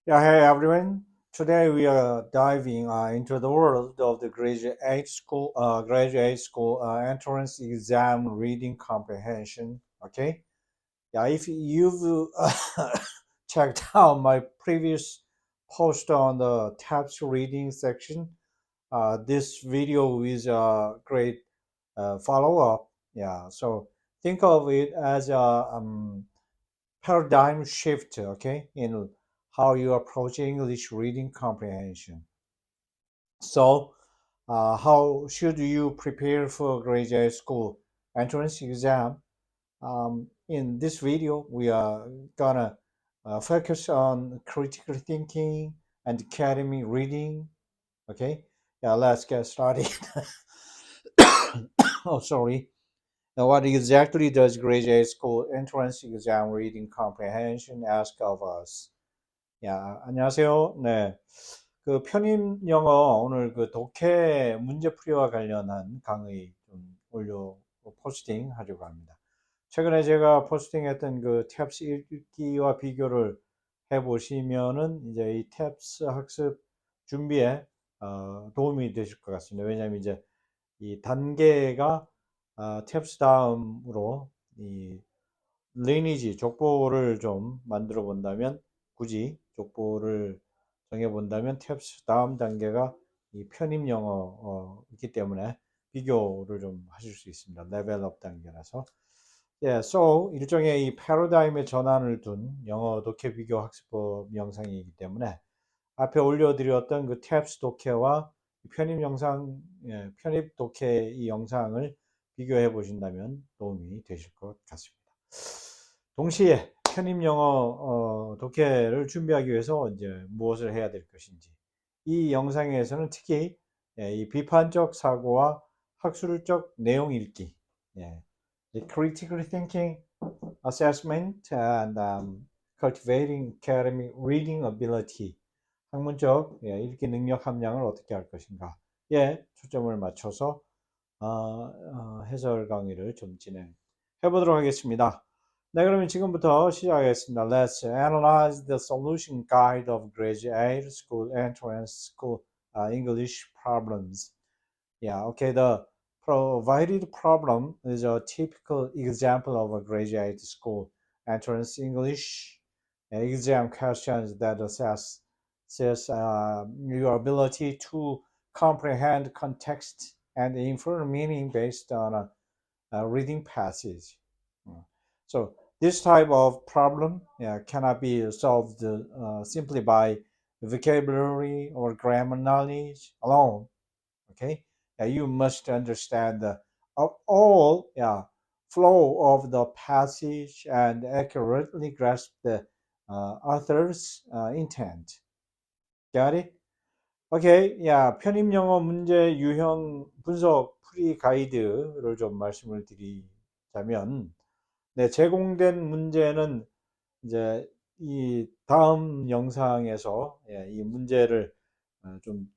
Yeah, hey everyone. Today we are diving into the world of the graduate school entrance exam reading comprehension. Okay. Yeah, if you've checked out my previous post on the TAPS reading section, this video is a great follow up. Yeah, so think of it as a paradigm shift, okay, in how you approach English reading comprehension. So, how should you prepare for graduate school entrance exam? In this video, we are gonna focus on critical thinking and academic reading. Okay, yeah, let's get started. Oh, sorry. Now, what exactly does graduate school entrance exam reading comprehension ask of us? 야, 안녕하세요. 네. 그 편입 영어 오늘 그 독해 문제풀이와 관련한 강의 좀 포스팅 하려고 합니다. 최근에 제가 포스팅했던 그 탭스 읽기와 비교를 해보시면은 이제 이 탭스 학습 준비에 도움이 되실 것 같습니다. 왜냐하면 이제 이 단계가 탭스 다음으로 이 리니지 족보를 좀 만들어 본다면 굳이 족보를 정해 본다면 탭스 다음 단계가 이 편입 영어이기 때문에 비교를 좀 하실 수 있습니다. 레벨업 단계라서. 예, so 일종의 이 패러다임의 전환을 둔 영어 독해 비교 학습법 영상이기 때문에 앞에 올려드렸던 그 탭스 독해와 편입 영상, 편입 독해 이 영상을 비교해 보신다면 도움이 되실 것 같습니다. 동시에 편입 영어 독해를 준비하기 위해서 이제 무엇을 해야 될 것인지 이 영상에서는 특히 이 비판적 사고와 학술적 내용 읽기, critical thinking, assessment, and cultivating academic reading ability, 학문적 읽기 능력 함량을 어떻게 할 것인가에 초점을 맞춰서 해설 강의를 좀 진행해 보도록 하겠습니다. 네, 그러면 지금부터 시작하겠습니다. Let's analyze the solution guide of graduate school entrance school English problems. Yeah, okay, the provided problem is a typical example of a graduate school entrance English exam questions that assess your ability to comprehend context and infer meaning based on a reading passage. So this type of problem cannot be solved simply by vocabulary or grammar knowledge alone. Okay, you must understand the all flow of the passage and accurately grasp the author's intent. Got it? 오케이, 야, 편입 영어 문제 유형 분석 풀이 가이드를 좀 말씀을 드리자면, 네, 제공된 문제는 이제 이 다음 영상에서 이 문제를 좀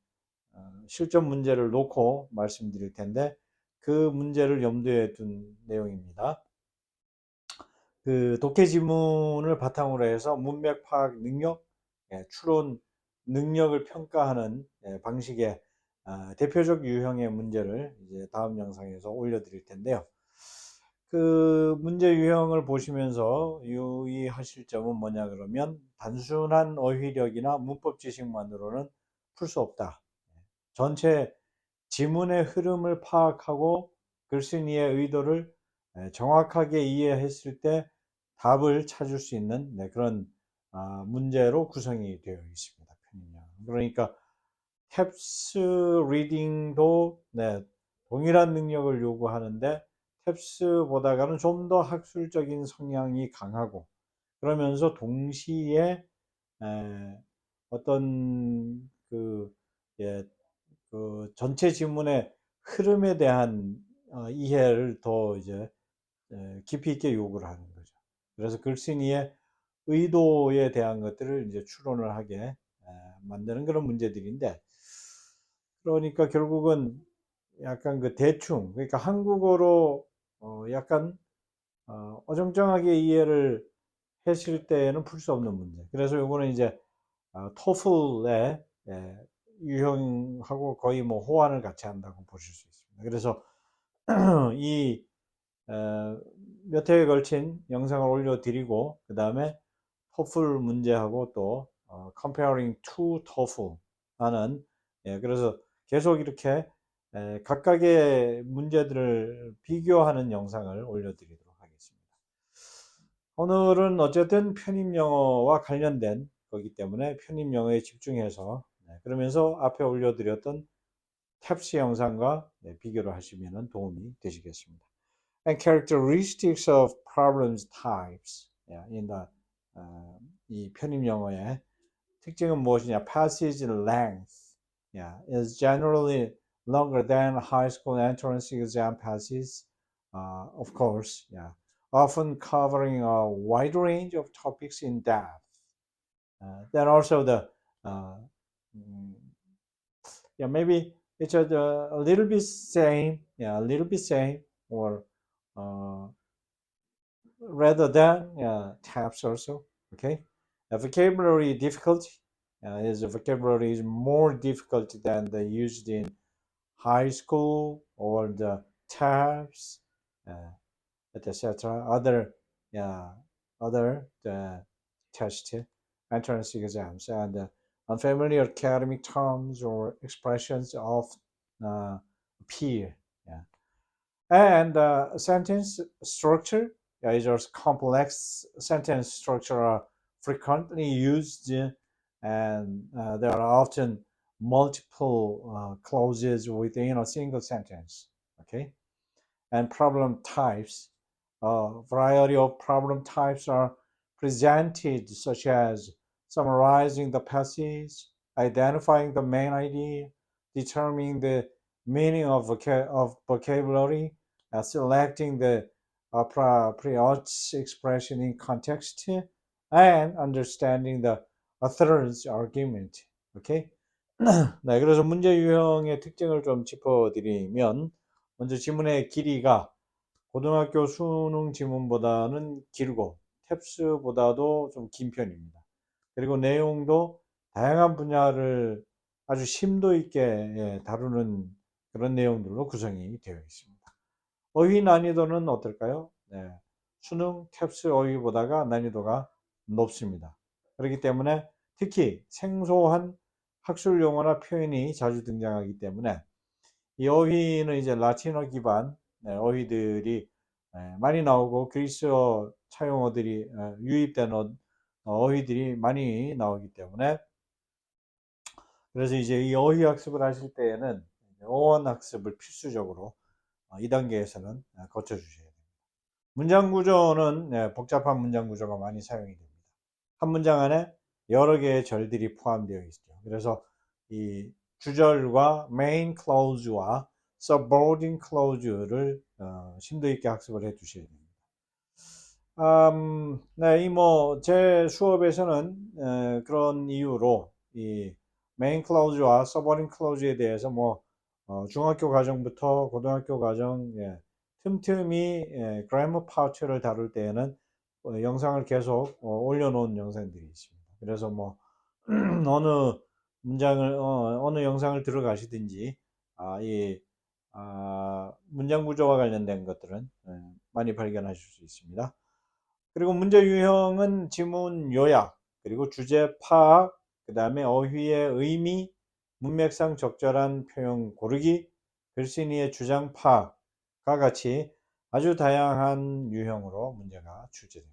실전 문제를 놓고 말씀드릴 텐데 그 문제를 염두에 둔 내용입니다. 그 독해 지문을 바탕으로 해서 문맥 파악 능력, 추론 능력을 평가하는 방식의 대표적 유형의 문제를 이제 다음 영상에서 올려드릴 텐데요. 그 문제 유형을 보시면서 유의하실 점은 뭐냐 그러면 단순한 어휘력이나 문법 지식만으로는 풀 수 없다. 전체 지문의 흐름을 파악하고 글쓴이의 의도를 정확하게 이해했을 때 답을 찾을 수 있는 그런 문제로 구성이 되어 있습니다. 그러니까 탭스 리딩도 동일한 능력을 요구하는데 탭스보다는 좀 더 학술적인 성향이 강하고 그러면서 동시에 어떤 예, 그 전체 지문의 흐름에 대한 이해를 더 이제 깊이 있게 요구를 하는 거죠. 그래서 글쓴이의 의도에 대한 것들을 이제 추론을 하게 만드는 그런 문제들인데, 그러니까 결국은 약간 그 대충, 그러니까 한국어로 약간 어정쩡하게 이해를 했을 때는 풀 수 없는 문제. 그래서 요거는 이제 토플의 유형하고 거의 뭐 호환을 같이 한다고 보실 수 있습니다. 그래서 이 몇 회에 걸친 영상을 올려드리고 그 다음에 토플 문제하고 또 comparing to TOEFL 하는 그래서 계속 이렇게 각각의 문제들을 비교하는 영상을 올려드리도록 하겠습니다. 오늘은 어쨌든 편입 영어와 관련된 거기 때문에 편입 영어에 집중해서 그러면서 앞에 올려드렸던 탭스 영상과 비교를 하시면 도움이 되시겠습니다. And characteristics of problems types. in the 이 편입 영어의 특징은 무엇이냐? Passage length is generally longer than high school entrance exam passes. Of course, often covering a wide range of topics in depth. Then also the maybe it's a little bit same, a little bit same, or rather than tabs also. Okay, a vocabulary difficulty is a vocabulary is more difficult than the used in high school or the tabs, etc. Other test entrance exams and unfamiliar academic terms or expressions often appear. And sentence structure is also complex. Sentence structure are frequently used, and there are often multiple clauses within a single sentence. Okay, and problem types. A variety of problem types are presented, such as summarizing the passage, identifying the main idea, determining the meaning of vocabulary, selecting the appropriate expression in context, and understanding the author's argument. Okay? 네, 그래서 문제 유형의 특징을 좀 짚어드리면 먼저 지문의 길이가 고등학교 수능 지문보다는 길고 탭스보다도 좀 긴 편입니다. 그리고 내용도 다양한 분야를 아주 심도 있게 다루는 그런 내용들로 구성이 되어 있습니다. 어휘 난이도는 어떨까요? 네, 수능 탭스 어휘보다가 난이도가 높습니다. 그렇기 때문에 특히 생소한 학술 용어나 표현이 자주 등장하기 때문에 이 어휘는 이제 라틴어 기반 어휘들이 많이 나오고 그리스어 차용어들이 유입된 어휘들이 많이 나오기 때문에 그래서 이제 이 어휘 학습을 하실 때에는 어원 학습을 필수적으로 2단계에서는 거쳐 주셔야 됩니다. 문장 구조는 복잡한 문장 구조가 많이 사용이 됩니다. 한 문장 안에 여러 개의 절들이 포함되어 있죠. 그래서 이 주절과 main clause와 subordinate clause를 심도 있게 학습을 해 두셔야 됩니다. 네, 제 수업에서는 그런 이유로 이 main clause와 subordinate clause에 대해서 중학교 과정부터 고등학교 과정 틈틈이 grammar part를 다룰 때에는 영상을 계속 올려놓은 영상들이 있습니다. 그래서 어느 문장을 어느 영상을 들어가시든지 문장 구조와 관련된 것들은 많이 발견하실 수 있습니다. 그리고 문제 유형은 지문 요약, 그리고 주제 파악, 그 다음에 어휘의 의미, 문맥상 적절한 표현 고르기, 글쓴이의 주장 파악과 같이 아주 다양한 유형으로 문제가 출제됩니다.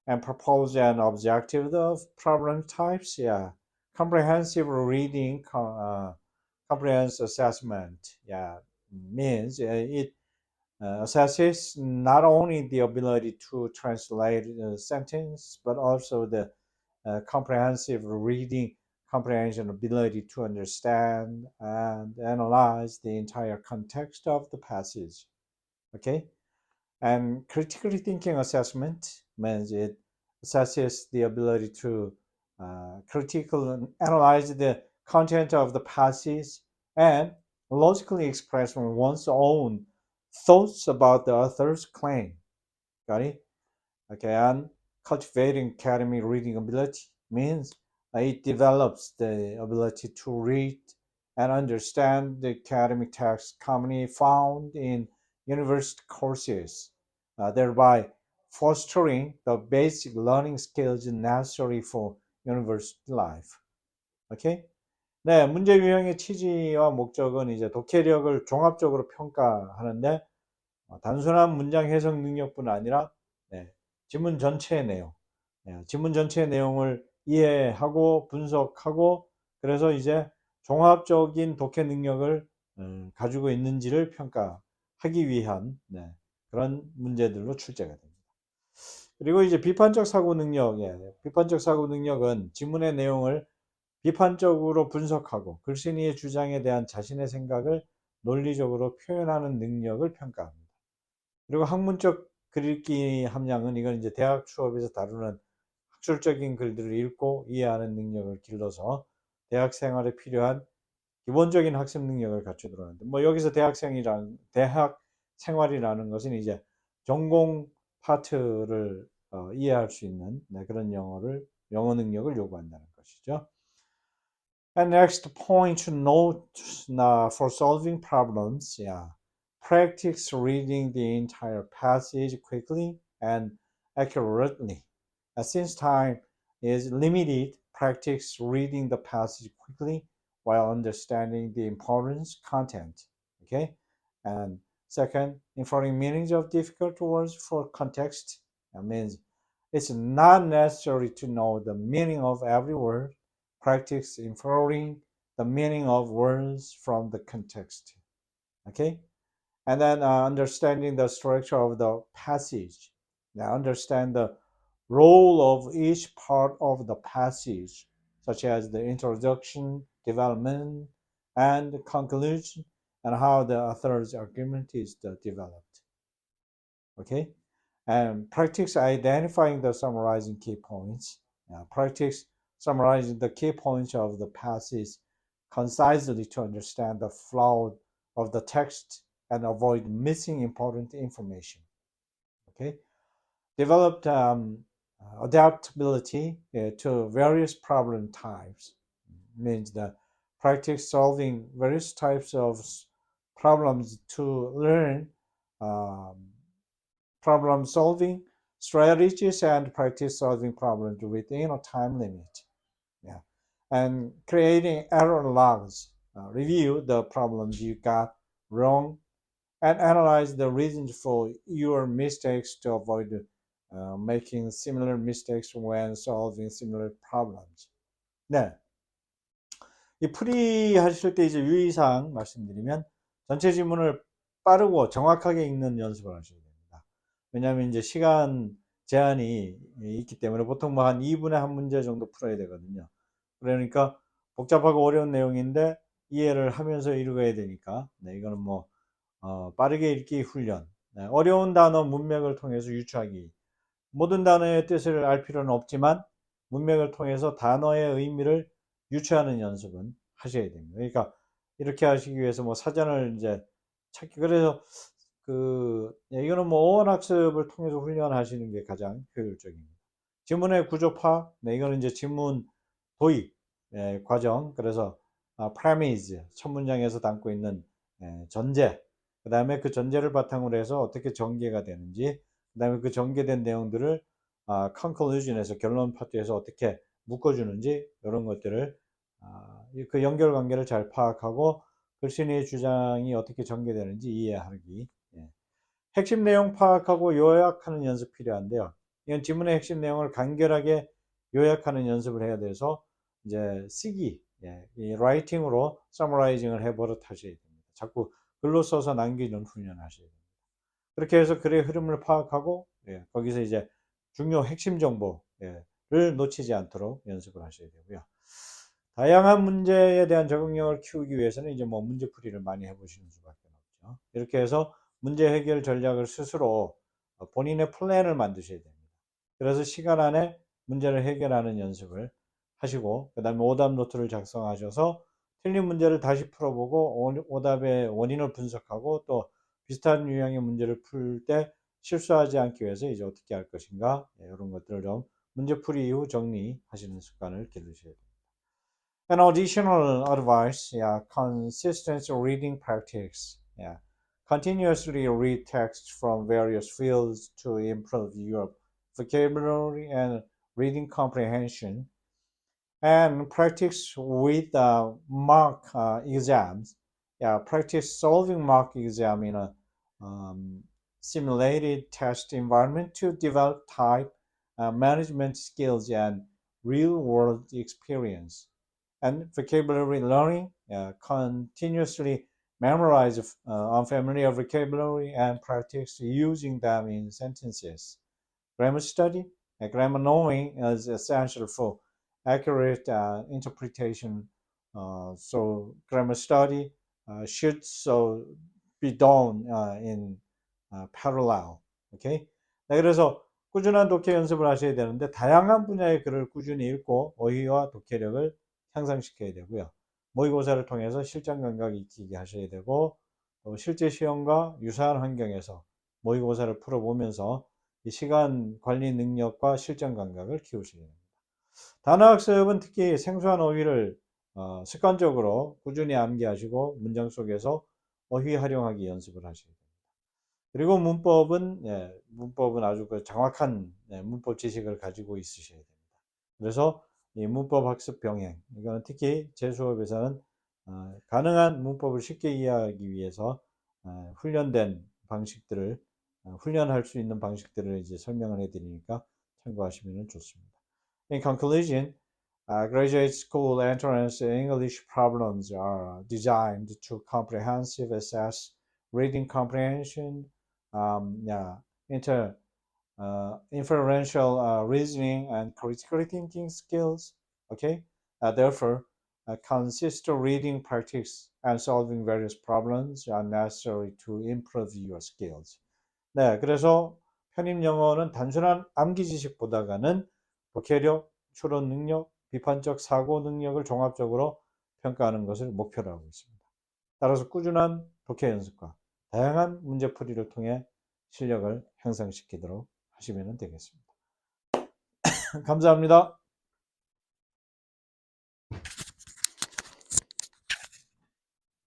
And propose an objective of problem types, comprehensive reading, comprehensive assessment, means it assesses not only the ability to translate a sentence, but also the comprehensive reading comprehension ability to understand and analyze the entire context of the passage. Okay? And critically thinking assessment means it assesses the ability to critically analyze the content of the passage and logically express one's own thoughts about the author's claim. Got it? Okay, and cultivating academic reading ability means It develops the ability to read and understand the academic texts commonly found in university courses, thereby fostering the basic learning skills necessary for university life. 오케이? 네, 문제 유형의 취지와 목적은 이제 독해력을 종합적으로 평가하는데 단순한 문장 해석 능력뿐 아니라 네, 지문 전체의 내용, 지문 전체의 내용을 이해하고 분석하고 그래서 이제 종합적인 독해 능력을 가지고 있는지를 평가하기 위한 그런 문제들로 출제가 됩니다. 그리고 이제 비판적 사고 능력, 비판적 사고 능력은 지문의 내용을 비판적으로 분석하고 글쓴이의 주장에 대한 자신의 생각을 논리적으로 표현하는 능력을 평가합니다. 그리고 학문적 글읽기 함량은 이건 이제 대학 수업에서 다루는 학술적인 글들을 읽고 이해하는 능력을 길러서 대학 생활에 필요한 기본적인 학습 능력을 갖추도록 하는데 뭐 여기서 대학 생활이라는 것은 이제 전공 파트를 이해할 수 있는 그런 영어 능력을 요구한다는 것이죠. And next point to note for solving problems, practice reading the entire passage quickly and accurately. Since time is limited, practice reading the passage quickly while understanding the important content. Okay? And second, inferring meanings of difficult words for context. That means it's not necessary to know the meaning of every word. Practice inferring the meaning of words from the context. Okay? And then understanding the structure of the passage. Now understand the role of each part of the passage, such as the introduction, development, and conclusion, and how the author's argument is developed. Okay? And practice identifying the summarizing key points. Practice summarizing the key points of the passage concisely to understand the flow of the text and avoid missing important information. Okay? Developed adaptability to various problem types means that practice solving various types of problems to learn problem solving strategies and practice solving problems within a time limit. Yeah. And creating error logs, review the problems you got wrong and analyze the reasons for your mistakes to avoid making similar mistakes when solving similar problems. 네. 이 풀이 하실 때 이제 유의사항 말씀드리면 전체 지문을 빠르고 정확하게 읽는 연습을 하셔야 됩니다. 왜냐하면 이제 시간 제한이 있기 때문에 보통 뭐 한 2분에 한 문제 정도 풀어야 되거든요. 그러니까 복잡하고 어려운 내용인데 이해를 하면서 읽어야 되니까 이거는 뭐 빠르게 읽기 훈련, 어려운 단어 문맥을 통해서 유추하기. 모든 단어의 뜻을 알 필요는 없지만 문맥을 통해서 단어의 의미를 유추하는 연습은 하셔야 됩니다. 그러니까 이렇게 하시기 위해서 뭐 사전을 이제 찾기 그래서 이거는 뭐 어원 학습을 통해서 훈련하시는 게 가장 효율적입니다. 지문의 구조 파악, 이거는 이제 지문 도입 과정. 그래서 premise 첫 문장에서 담고 있는 전제, 그 다음에 그 전제를 바탕으로 해서 어떻게 전개가 되는지, 그 다음에 그 전개된 내용들을 conclusion에서 결론 파트에서 어떻게 묶어주는지 이런 것들을 그 연결 관계를 잘 파악하고 글쓴이의 주장이 어떻게 전개되는지 이해하기. 핵심 내용 파악하고 요약하는 연습 필요한데요. 이건 지문의 핵심 내용을 간결하게 요약하는 연습을 해야 돼서 이제 쓰기, 이 라이팅으로 서머라이징을 해버릇 하셔야 됩니다. 자꾸 글로 써서 남기는 훈련을 하셔야 됩니다. 그렇게 해서 글의 흐름을 파악하고 거기서 이제 중요 핵심 정보를 놓치지 않도록 연습을 하셔야 되고요. 다양한 문제에 대한 적응력을 키우기 위해서는 이제 뭐 문제풀이를 많이 해보시는 수밖에 없죠. 이렇게 해서 문제 해결 전략을 스스로 본인의 플랜을 만드셔야 됩니다. 그래서 시간 안에 문제를 해결하는 연습을 하시고 그 다음에 오답 노트를 작성하셔서 틀린 문제를 다시 풀어보고 오답의 원인을 분석하고 또 비슷한 유형의 문제를 풀 때 실수하지 않기 위해서 이제 어떻게 할 것인가 이런 것들을 좀 문제풀이 이후 정리하시는 습관을 기르셔야 됩니다. And additional advice, yeah, consistent reading practice. Yeah, continuously read texts from various fields to improve your vocabulary and reading comprehension. And practice with mock exams. Yeah, practice solving mock exam in a um, simulated test environment to develop type management skills and real world experience. And vocabulary learning, continuously memorize unfamiliar vocabulary and practice using them in sentences. Grammar study, grammar knowing is essential for accurate interpretation. So grammar study should so be done in parallel. Okay? 네, 그래서 꾸준한 독해 연습을 하셔야 되는데 다양한 분야의 글을 꾸준히 읽고 어휘와 독해력을 향상시켜야 되고요. 모의고사를 통해서 실전 감각이 익히게 하셔야 되고 또 실제 시험과 유사한 환경에서 모의고사를 풀어보면서 이 시간 관리 능력과 실전 감각을 키우셔야 됩니다. 단어학습은 특히 생소한 어휘를 습관적으로 꾸준히 암기하시고 문장 속에서 어휘 활용하기 연습을 하셔야 됩니다. 그리고 문법은 아주 그 정확한 문법 지식을 가지고 있으셔야 됩니다. 그래서 이 문법 학습 병행, 이거는 특히 제 수업에서는 가능한 문법을 쉽게 이해하기 위해서 훈련된 방식들을 훈련할 수 있는 방식들을 이제 설명을 해드리니까 참고하시면 좋습니다. In conclusion, graduate school entrance English problems are designed to comprehensively assess reading comprehension, inferential reasoning, and critical thinking skills. Okay, therefore, consistent reading practice and solving various problems are necessary to improve your skills. 네, 그래서 편입 영어는 단순한 암기 지식보다는 독해력, 추론 능력, 비판적 사고 능력을 종합적으로 평가하는 것을 목표로 하고 있습니다. 따라서 꾸준한 독해 연습과 다양한 문제풀이를 통해 실력을 향상시키도록 하시면 되겠습니다. 감사합니다.